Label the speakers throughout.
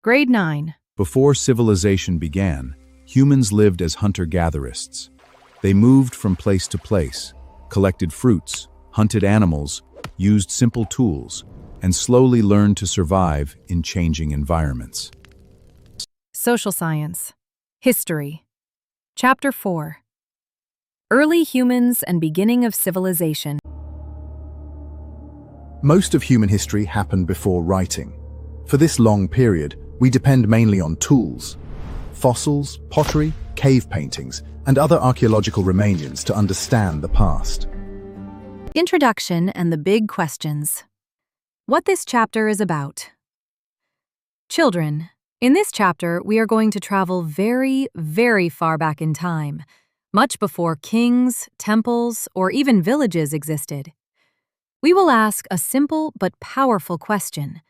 Speaker 1: Grade 9.
Speaker 2: Before civilization began, humans lived as hunter-gatherers. They moved from place to place, collected fruits, hunted animals, used simple tools, and slowly learned to survive in changing environments.
Speaker 1: Social Science. History. Chapter 4. Early Humans and Beginning of Civilization.
Speaker 3: Most of human history happened before writing. For this long period, we depend mainly on tools, fossils, pottery, cave paintings, and other archaeological remains to understand the past.
Speaker 1: Introduction and the big questions. What this chapter is about. Children, in this chapter, we are going to travel very, very far back in time, much before kings, temples, or even villages existed. We will ask a simple but powerful question.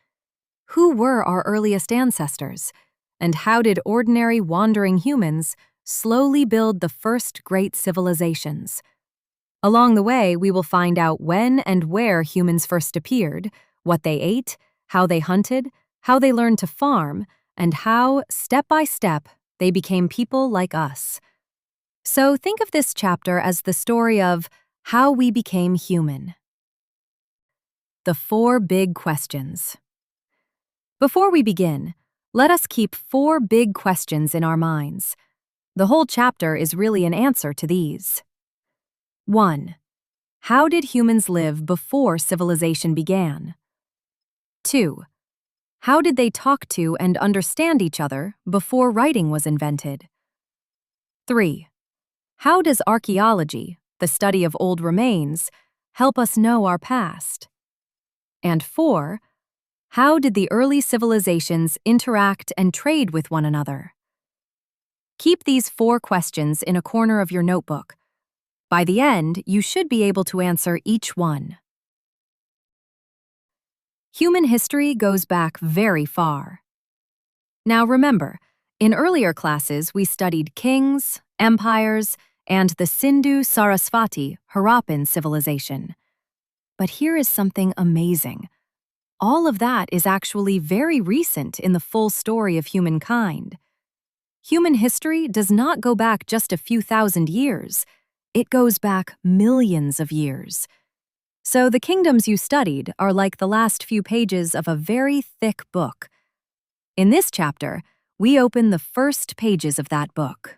Speaker 1: Who were our earliest ancestors, and how did ordinary wandering humans slowly build the first great civilizations? Along the way, we will find out when and where humans first appeared, what they ate, how they hunted, how they learned to farm, and how, step by step, they became people like us. So think of this chapter as the story of how we became human. The 4 big questions. Before we begin, let us keep 4 big questions in our minds. The whole chapter is really an answer to these. 1. How did humans live before civilization began? 2. How did they talk to and understand each other before writing was invented? 3. How does archaeology, the study of old remains, help us know our past? And 4. How did the early civilizations interact and trade with one another? Keep these 4 questions in a corner of your notebook. By the end, you should be able to answer each one. Human history goes back very far. Now remember, in earlier classes we studied kings, empires, and the Sindhu-Sarasvati Harappan civilization. But here is something amazing. All of that is actually very recent in the full story of humankind. Human history does not go back just a few thousand years. It goes back millions of years. So the kingdoms you studied are like the last few pages of a very thick book. In this chapter, we open the first pages of that book.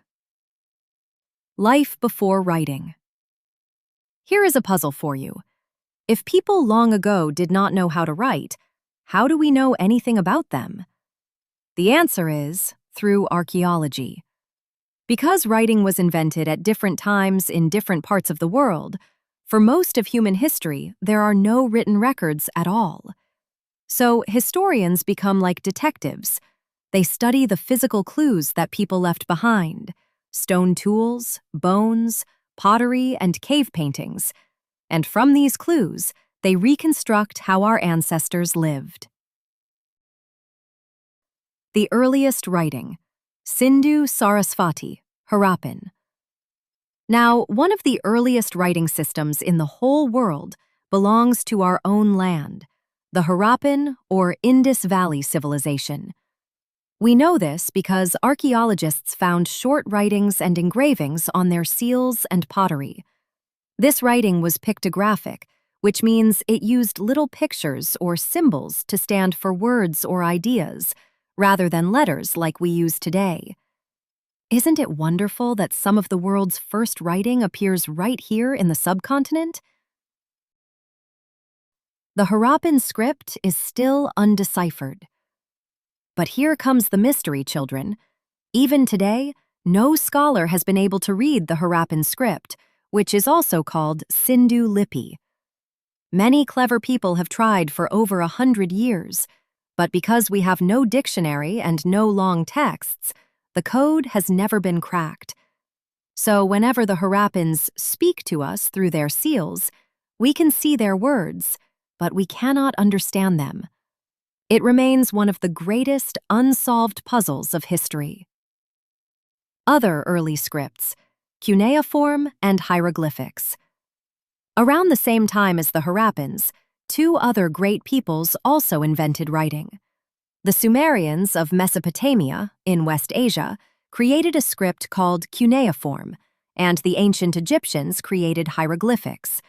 Speaker 1: Life before writing. Here is a puzzle for you. If people long ago did not know how to write, how do we know anything about them? The answer is through archaeology. Because writing was invented at different times in different parts of the world, for most of human history, there are no written records at all. So historians become like detectives. They study the physical clues that people left behind: stone tools, bones, pottery, and cave paintings. And from these clues, they reconstruct how our ancestors lived. The earliest writing, Sindhu-Sarasvati, Harappan. Now, one of the earliest writing systems in the whole world belongs to our own land, the Harappan or Indus Valley civilization. We know this because archaeologists found short writings and engravings on their seals and pottery. This writing was pictographic, which means it used little pictures or symbols to stand for words or ideas, rather than letters like we use today. Isn't it wonderful that some of the world's first writing appears right here in the subcontinent? The Harappan script is still undeciphered. But here comes the mystery, children. Even today, no scholar has been able to read the Harappan script, which is also called Sindhu Lipi. Many clever people have tried for over 100 years, but because we have no dictionary and no long texts, the code has never been cracked. So whenever the Harappans speak to us through their seals, we can see their words, but we cannot understand them. It remains one of the greatest unsolved puzzles of history. Other early scripts, cuneiform and hieroglyphics. Around the same time as the Harappans, 2 other great peoples also invented writing. The Sumerians of Mesopotamia, in West Asia, created a script called cuneiform, and the ancient Egyptians created hieroglyphics.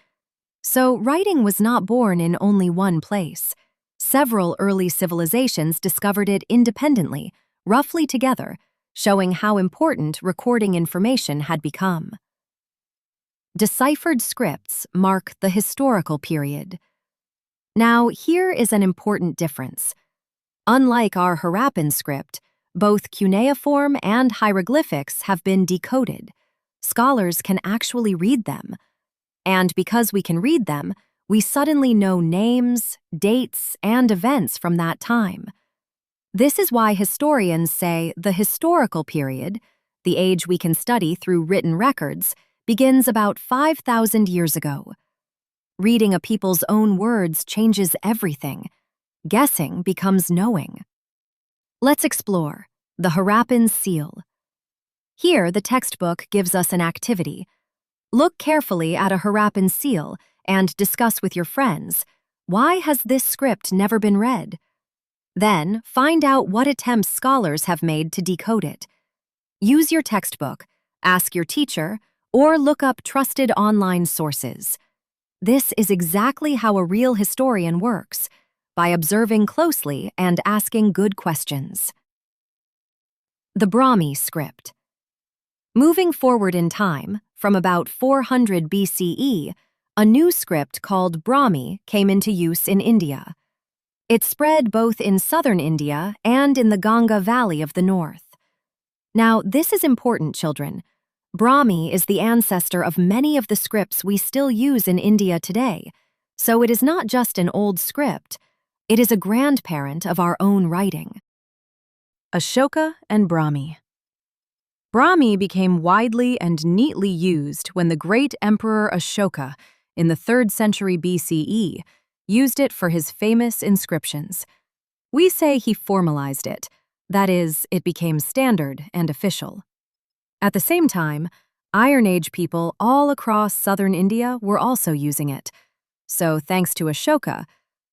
Speaker 1: So writing was not born in only one place. Several early civilizations discovered it independently, roughly together, showing how important recording information had become. Deciphered scripts mark the historical period. Now, here is an important difference. Unlike our Harappan script, both cuneiform and hieroglyphics have been decoded. Scholars can actually read them. And because we can read them, we suddenly know names, dates, and events from that time. This is why historians say the historical period, the age we can study through written records, begins about 5,000 years ago. Reading a people's own words changes everything. Guessing becomes knowing. Let's explore the Harappan seal. Here, the textbook gives us an activity. Look carefully at a Harappan seal and discuss with your friends, why has this script never been read? Then, find out what attempts scholars have made to decode it. Use your textbook, ask your teacher, or look up trusted online sources. This is exactly how a real historian works, by observing closely and asking good questions. The Brahmi script. Moving forward in time, from about 400 BCE, a new script called Brahmi came into use in India. It spread both in southern India and in the Ganga Valley of the north. Now, this is important, children. Brahmi is the ancestor of many of the scripts we still use in India today, so it is not just an old script, it is a grandparent of our own writing. Ashoka and Brahmi. Brahmi became widely and neatly used when the great Emperor Ashoka, in the 3rd century BCE, used it for his famous inscriptions. We say he formalized it, that is, it became standard and official. At the same time, Iron Age people all across southern India were also using it. So thanks to Ashoka,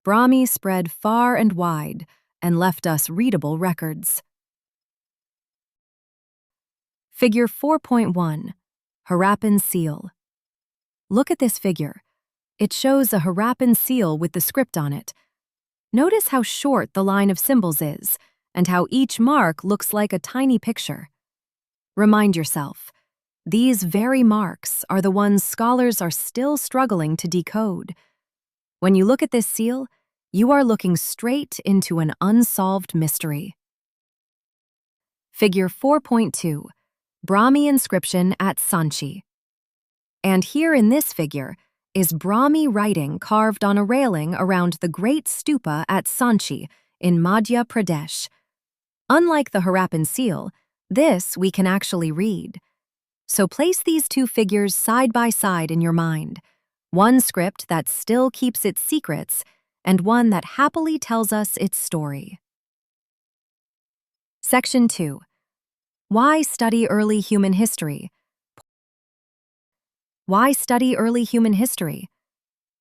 Speaker 1: Brahmi spread far and wide and left us readable records. Figure 4.1, Harappan seal. Look at this figure. It shows a Harappan seal with the script on it. Notice how short the line of symbols is, and how each mark looks like a tiny picture. Remind yourself, these very marks are the ones scholars are still struggling to decode. When you look at this seal, you are looking straight into an unsolved mystery. Figure 4.2, Brahmi inscription at Sanchi. And here in this figure is Brahmi writing carved on a railing around the Great Stupa at Sanchi in Madhya Pradesh. Unlike the Harappan seal, this we can actually read. So place these two figures side by side in your mind, one script that still keeps its secrets and one that happily tells us its story. Section 2. Why study early human history? Why study early human history?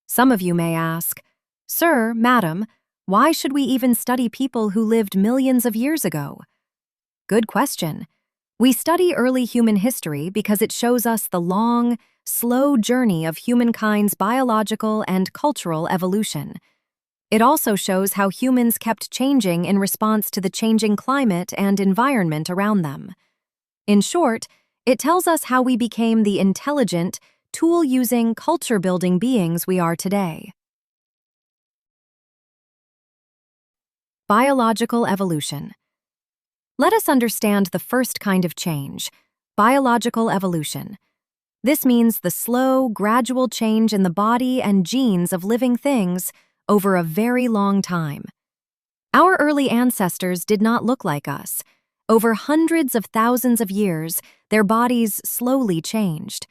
Speaker 1: Some of you may ask, Sir, Madam, why should we even study people who lived millions of years ago? Good question. We study early human history because it shows us the long, slow journey of humankind's biological and cultural evolution. It also shows how humans kept changing in response to the changing climate and environment around them. In short, it tells us how we became the intelligent, tool-using, culture-building beings we are today. Biological evolution. Let us understand the first kind of change, biological evolution. This means the slow, gradual change in the body and genes of living things over a very long time. Our early ancestors did not look like us. Over hundreds of thousands of years, their bodies slowly changed.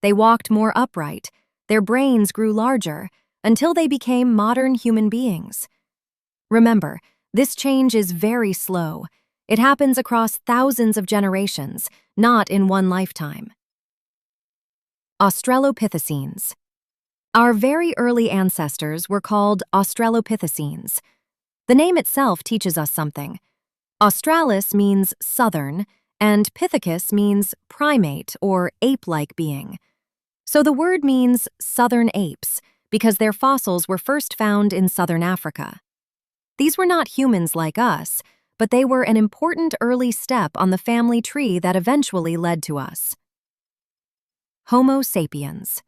Speaker 1: They walked more upright, their brains grew larger, until they became modern human beings. Remember, this change is very slow. It happens across thousands of generations, not in one lifetime. Australopithecines. Our very early ancestors were called Australopithecines. The name itself teaches us something. Australis means southern, and Pithecus means primate or ape-like being. So the word means southern apes because their fossils were first found in southern Africa. These were not humans like us, but they were an important early step on the family tree that eventually led to us. Homo sapiens.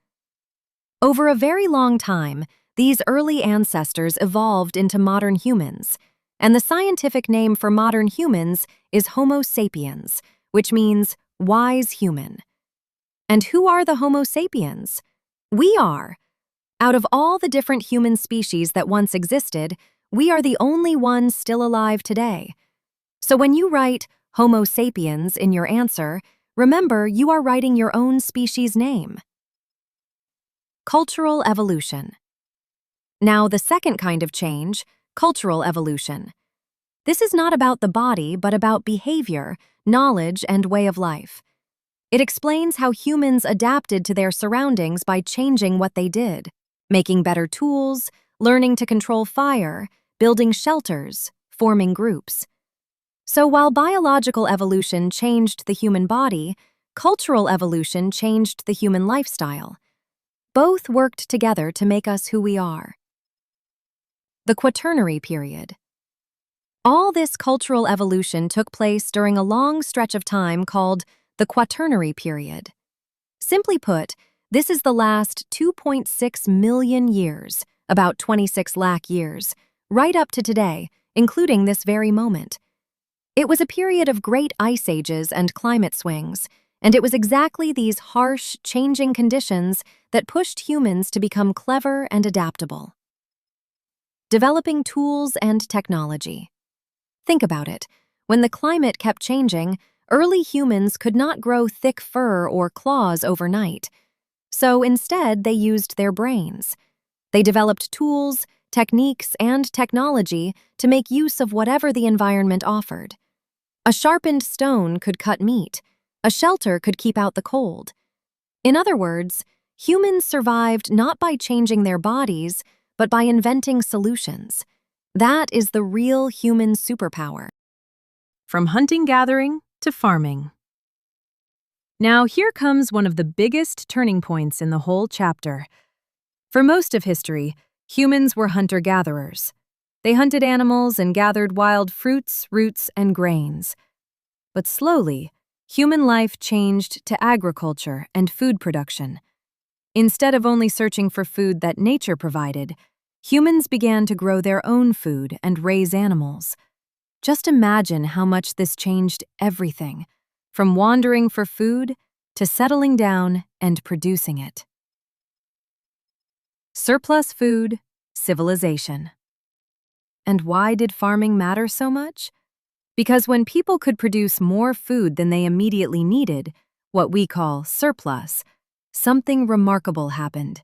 Speaker 1: Over a very long time, these early ancestors evolved into modern humans, and the scientific name for modern humans is Homo sapiens, which means wise human. And who are the Homo sapiens? We are. Out of all the different human species that once existed, we are the only ones still alive today. So when you write Homo sapiens in your answer, remember you are writing your own species name. Cultural evolution. Now, the second kind of change, cultural evolution. This is not about the body, but about behavior, knowledge, and way of life. It explains how humans adapted to their surroundings by changing what they did, making better tools, learning to control fire, building shelters, forming groups. So while biological evolution changed the human body, cultural evolution changed the human lifestyle. Both worked together to make us who we are. The Quaternary period. All this cultural evolution took place during a long stretch of time called the Quaternary period. Simply put, this is the last 2.6 million years, about 26 lakh years, right up to today, including this very moment. It was a period of great ice ages and climate swings, and it was exactly these harsh, changing conditions that pushed humans to become clever and adaptable. Developing tools and technology. Think about it. When the climate kept changing, early humans could not grow thick fur or claws overnight. So instead, they used their brains. They developed tools, techniques, and technology to make use of whatever the environment offered. A sharpened stone could cut meat. A shelter could keep out the cold. In other words, humans survived not by changing their bodies, but by inventing solutions. That is the real human superpower. From hunting-gathering to farming. Now here comes one of the biggest turning points in the whole chapter. For most of history, humans were hunter-gatherers. They hunted animals and gathered wild fruits, roots, and grains. But slowly, human life changed to agriculture and food production. Instead of only searching for food that nature provided, humans began to grow their own food and raise animals. Just imagine how much this changed everything, from wandering for food to settling down and producing it. Surplus food, civilization. And why did farming matter so much? Because when people could produce more food than they immediately needed, what we call surplus, something remarkable happened.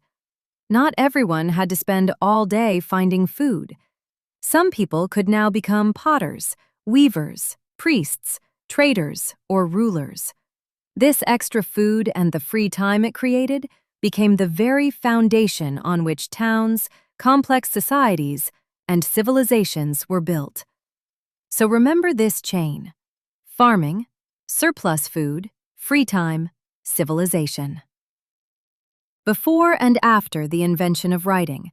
Speaker 1: Not everyone had to spend all day finding food. Some people could now become potters, weavers, priests, traders, or rulers. This extra food and the free time it created became the very foundation on which towns, complex societies, and civilizations were built. So remember this chain: farming, surplus food, free time, civilization. Before and after the invention of writing.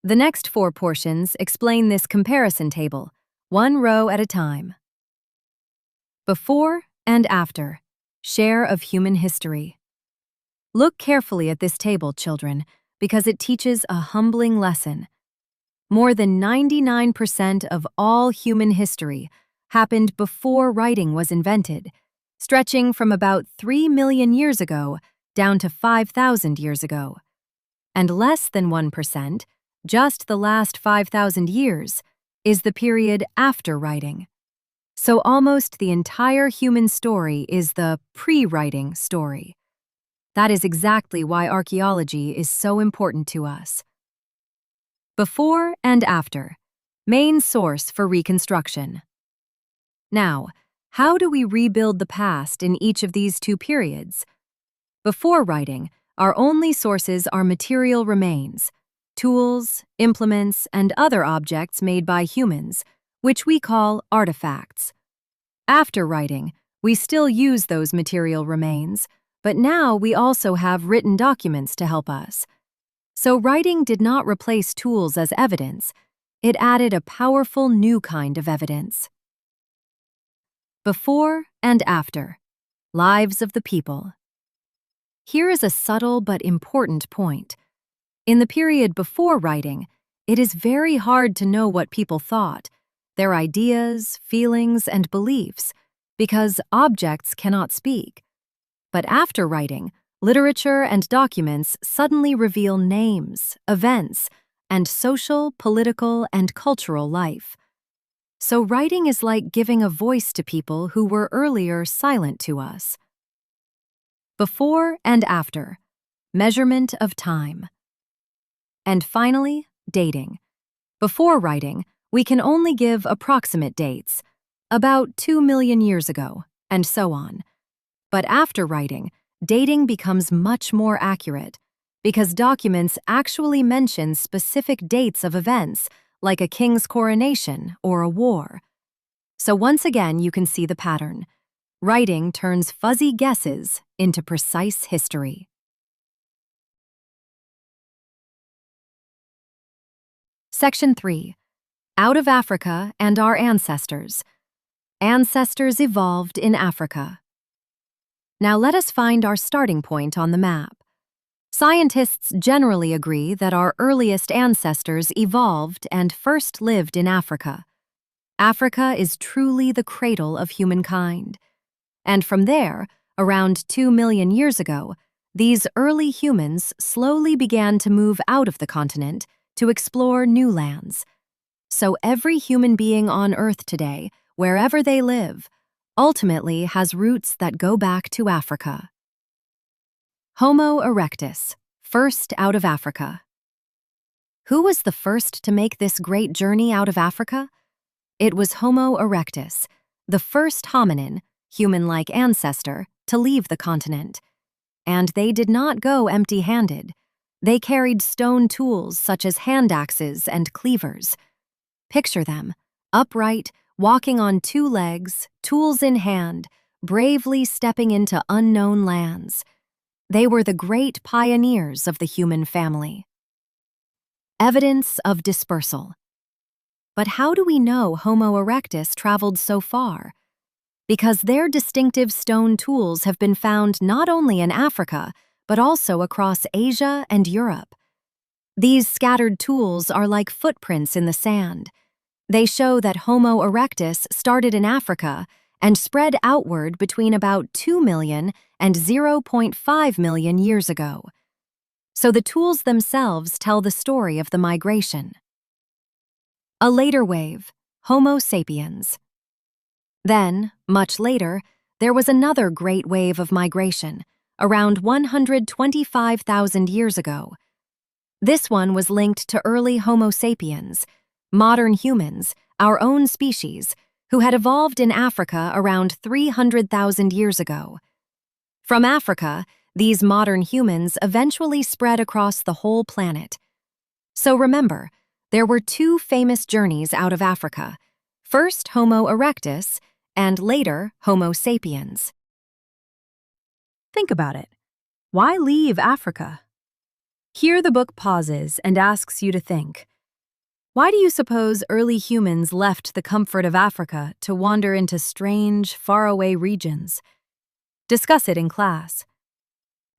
Speaker 1: The next 4 portions explain this comparison table, one row at a time. Before and after, share of human history. Look carefully at this table, children, because it teaches a humbling lesson. More than 99% of all human history happened before writing was invented, stretching from about 3 million years ago down to 5,000 years ago. And less than 1%, just the last 5,000 years, is the period after writing. So almost the entire human story is the pre-writing story. That is exactly why archaeology is so important to us. Before and after, main source for reconstruction. Now, how do we rebuild the past in each of these 2 periods? Before writing, our only sources are material remains. tools, implements, and other objects made by humans, which we call artifacts. After writing, we still use those material remains, but now we also have written documents to help us. So writing did not replace tools as evidence, it added a powerful new kind of evidence. Before and after. Lives of the people. Here is a subtle but important point. In the period before writing, it is very hard to know what people thought, their ideas, feelings, and beliefs, because objects cannot speak. But after writing, literature and documents suddenly reveal names, events, and social, political, and cultural life. So writing is like giving a voice to people who were earlier silent to us. Before and after. Measurement of time. And finally, dating. Before writing, we can only give approximate dates, about 2 million years ago, and so on. But after writing, dating becomes much more accurate, because documents actually mention specific dates of events, like a king's coronation or a war. So once again, you can see the pattern. Writing turns fuzzy guesses into precise history. Section 3. Out of Africa and our ancestors. Ancestors evolved in Africa. Now let us find our starting point on the map. Scientists generally agree that our earliest ancestors evolved and first lived in Africa. Africa is truly the cradle of humankind. And from there, around 2 million years ago, these early humans slowly began to move out of the continent to explore new lands. So every human being on Earth today, wherever they live, ultimately has roots that go back to Africa. Homo erectus, first out of Africa. Who was the first to make this great journey out of Africa? It was Homo erectus, the first hominin, human-like ancestor, to leave the continent. And they did not go empty-handed. They carried stone tools such as hand axes and cleavers. Picture them, upright, walking on 2 legs, tools in hand, bravely stepping into unknown lands. They were the great pioneers of the human family. Evidence of dispersal. But how do we know Homo erectus traveled so far? Because their distinctive stone tools have been found not only in Africa, but also across Asia and Europe. These scattered tools are like footprints in the sand. They show that Homo erectus started in Africa and spread outward between about 2 million and 0.5 million years ago. So the tools themselves tell the story of the migration. A later wave, Homo sapiens. Then, much later, there was another great wave of migration, around 125,000 years ago. This one was linked to early Homo sapiens, modern humans, our own species, who had evolved in Africa around 300,000 years ago. From Africa, these modern humans eventually spread across the whole planet. So remember, there were 2 famous journeys out of Africa, first Homo erectus and later Homo sapiens.
Speaker 4: Think about it. Why leave Africa? Here the book pauses and asks you to think. Why do you suppose early humans left the comfort of Africa to wander into strange, faraway regions? Discuss it in class.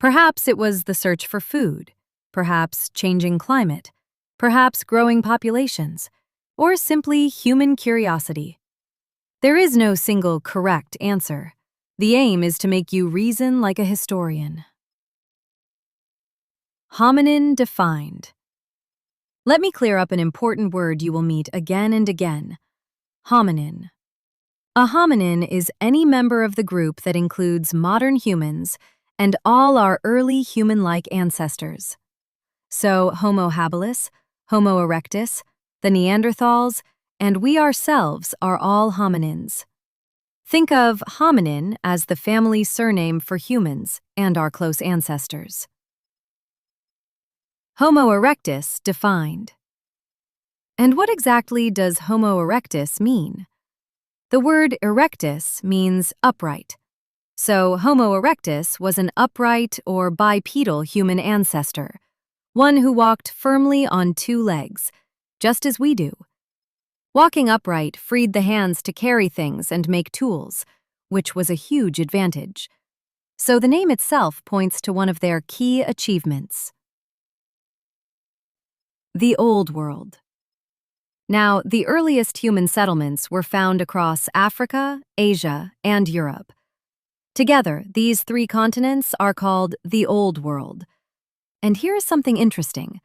Speaker 4: Perhaps it was the search for food, perhaps changing climate, perhaps growing populations, or simply human curiosity. There is no single correct answer. The aim is to make you reason like a historian. Hominin defined. Let me clear up an important word you will meet again and again. Hominin. A hominin is any member of the group that includes modern humans and all our early human-like ancestors. So Homo habilis, Homo erectus, the Neanderthals, and we ourselves are all hominins. Think of hominin as the family surname for humans and our close ancestors. Homo erectus defined. And what exactly does Homo erectus mean? The word erectus means upright. So Homo erectus was an upright or bipedal human ancestor, one who walked firmly on two legs, just as we do. Walking upright freed the hands to carry things and make tools, which was a huge advantage. So the name itself points to one of their key achievements. The Old World. Now, the earliest human settlements were found across Africa, Asia, and Europe. Together, these three continents are called the Old World. And here is something interesting.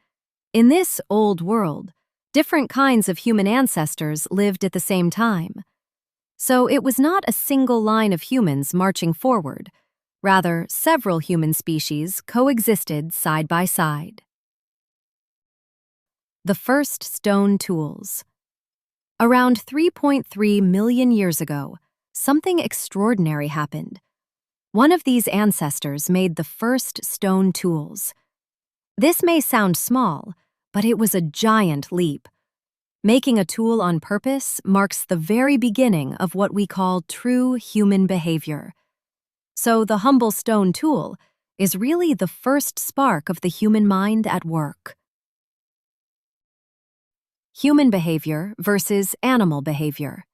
Speaker 4: In this Old World, different kinds of human ancestors lived at the same time. So it was not a single line of humans marching forward. Rather, several human species coexisted side by side. The first stone tools. Around 3.3 million years ago, something extraordinary happened. One of these ancestors made the first stone tools. This may sound small, but it was a giant leap. Making a tool on purpose marks the very beginning of what we call true human behavior. So the humble stone tool is really the first spark of the human mind at work. Human behavior versus animal behavior.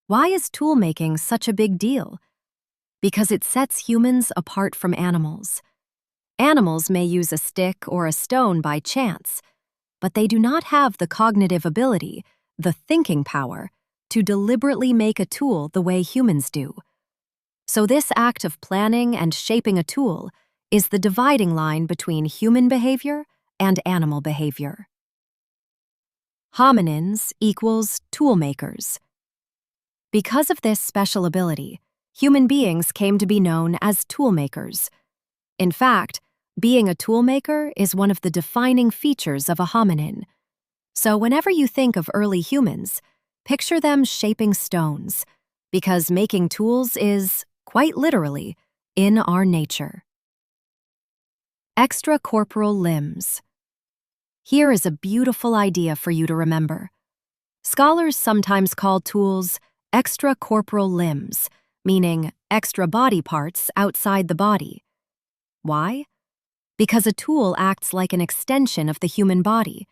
Speaker 4: Why is tool making such a big deal? Because it sets humans apart from animals. Animals may use a stick or a stone by chance, but they do not have the cognitive ability, the thinking power, to deliberately make a tool the way humans do. So this act of planning and shaping a tool is the dividing line between human behavior and animal behavior. Hominins equals toolmakers. Because of this special ability, human beings came to be known as toolmakers. In fact, being a toolmaker is one of the defining features of a hominin. So whenever you think of early humans, picture them shaping stones, because making tools is, quite literally, in our nature. Extracorporeal limbs. Here is a beautiful idea for you to remember. Scholars sometimes call tools extracorporeal limbs, meaning extra body parts outside the body. Why? Because a tool acts like an extension of the human body.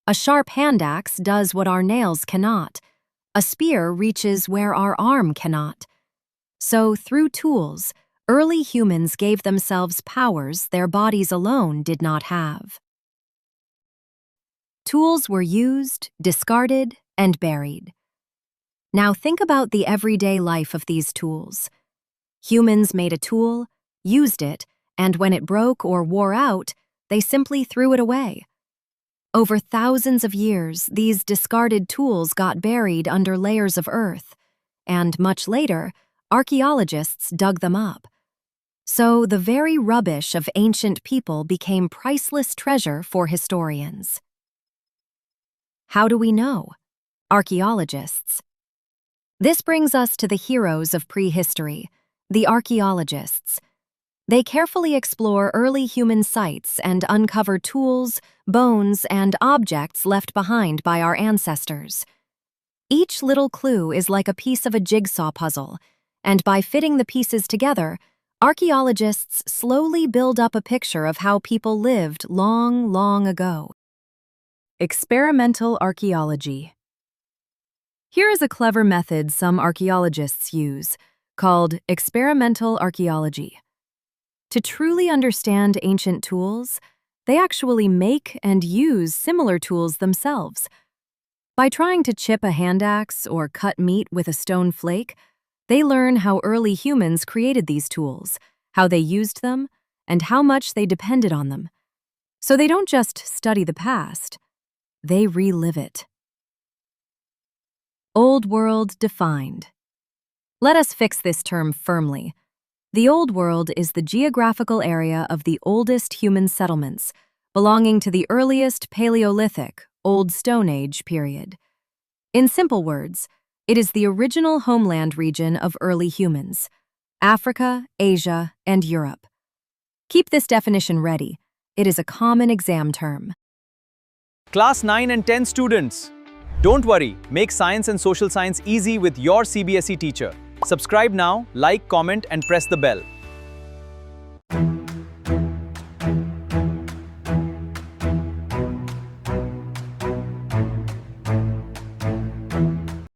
Speaker 4: A sharp hand axe does what our nails cannot. A spear reaches where our arm cannot. So, through tools, early humans gave themselves powers their bodies alone did not have. Tools were used, discarded, and buried. Now think about the everyday life of these tools. Humans made a tool, used it, and when it broke or wore out, they simply threw it away. Over thousands of years, these discarded tools got buried under layers of earth, and much later, archaeologists dug them up. So the very rubbish of ancient people became priceless treasure for historians. How do we know? Archaeologists. This brings us to the heroes of prehistory, the archaeologists. They carefully explore early human sites and uncover tools, bones, and objects left behind by our ancestors. Each little clue is like a piece of a jigsaw puzzle, and by fitting the pieces together, archaeologists slowly build up a picture of how people lived long, long ago. Experimental archaeology. Here is a clever method some archaeologists use, called experimental archaeology. To truly understand ancient tools, they actually make and use similar tools themselves. By trying to chip a hand axe or cut meat with a stone flake, they learn how early humans created these tools, how they used them, and how much they depended on them. So they don't just study the past, they relive it. Old World defined. Let us fix this term firmly. The Old World is the geographical area of the oldest human settlements, belonging to the earliest Paleolithic, Old Stone Age period. In simple words, it is the original homeland region of early humans, Africa, Asia, and Europe. Keep this definition ready. It is a common exam term.
Speaker 5: Class 9 and 10 students, don't worry, make science and social science easy with your CBSE teacher. Subscribe now, like, comment, and press the bell.